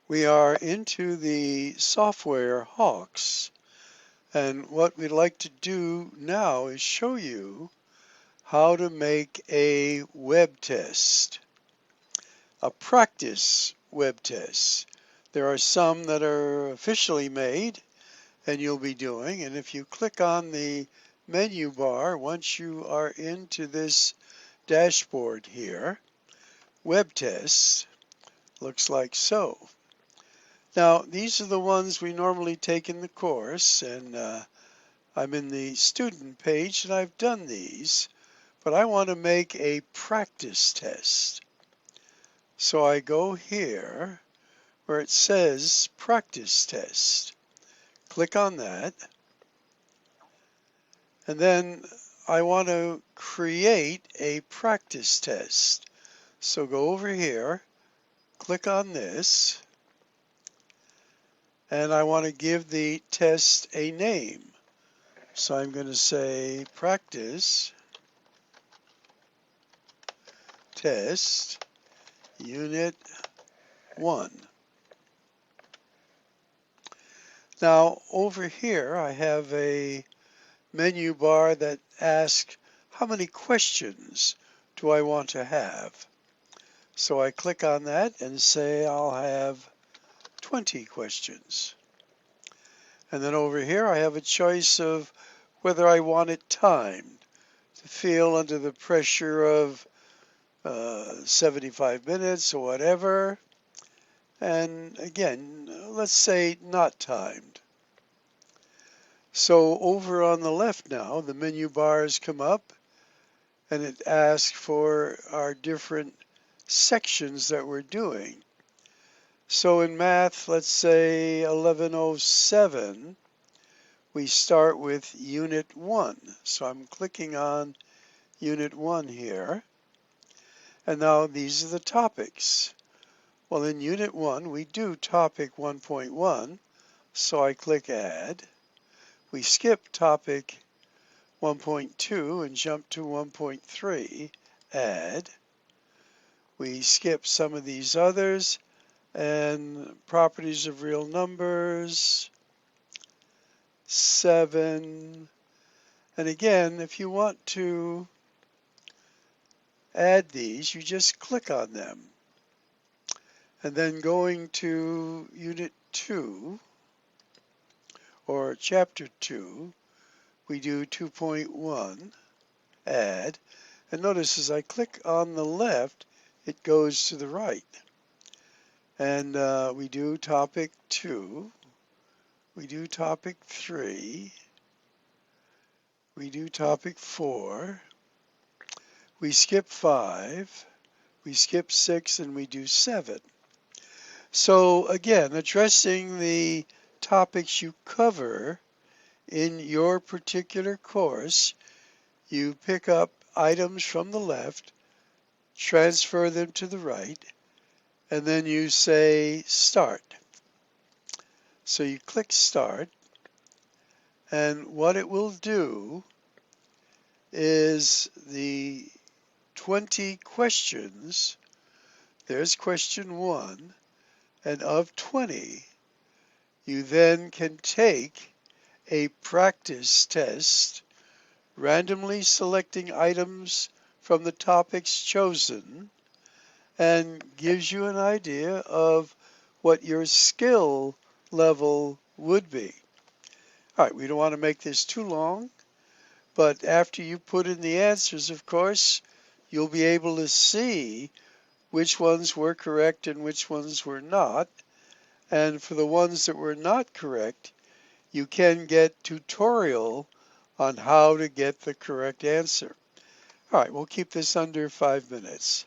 We are into the software Hawks, and what we'd like to do now is show you how to make a web test, a practice web test. There are some that are officially made and you'll be doing, and if you click on the menu bar, once you are into this dashboard here, web tests, looks like so. Now, these are the ones we normally take in the course, and I'm in the student page, and I've done these, but I want to make a practice test. So I go here where it says practice test. Click on that, and then I want to create a practice test. So go over here, click on this, and I want to give the test a name. So I'm going to say practice test unit 1. Now over here I have a menu bar that asks how many questions do I want to have. So I click on that and say I'll have 20 questions. And then over here I have a choice of whether I want it timed to feel under the pressure of 75 minutes or whatever. And again, let's say not timed. So over on the left now, the menu bars come up and it asks for our different sections that we're doing. So in math, let's say 1107, we start with Unit 1. So I'm clicking on Unit 1 here. And now these are the topics. Well, in Unit 1, we do Topic 1.1, so I click Add. We skip Topic 1.2 and jump to 1.3, Add. We skip some of these others, and properties of real numbers, 7. And again, if you want to add these, you just click on them. And then going to Unit 2, or Chapter 2, we do 2.1, Add. And notice as I click on the left, it goes to the right. And we do Topic 2, we do Topic 3, we do Topic 4, we skip 5, we skip 6, and we do 7. So again, addressing the topics you cover in your particular course, you pick up items from the left, transfer them to the right, and then you say Start. So you click Start, and what it will do is the 20 questions, there's question 1, and of 20, you then can take a practice test, randomly selecting items from the topics chosen, and gives you an idea of what your skill level would be. All right, we don't want to make this too long, but after you put in the answers, of course, you'll be able to see which ones were correct and which ones were not. And for the ones that were not correct, you can get tutorial on how to get the correct answer. All right, we'll keep this under 5 minutes.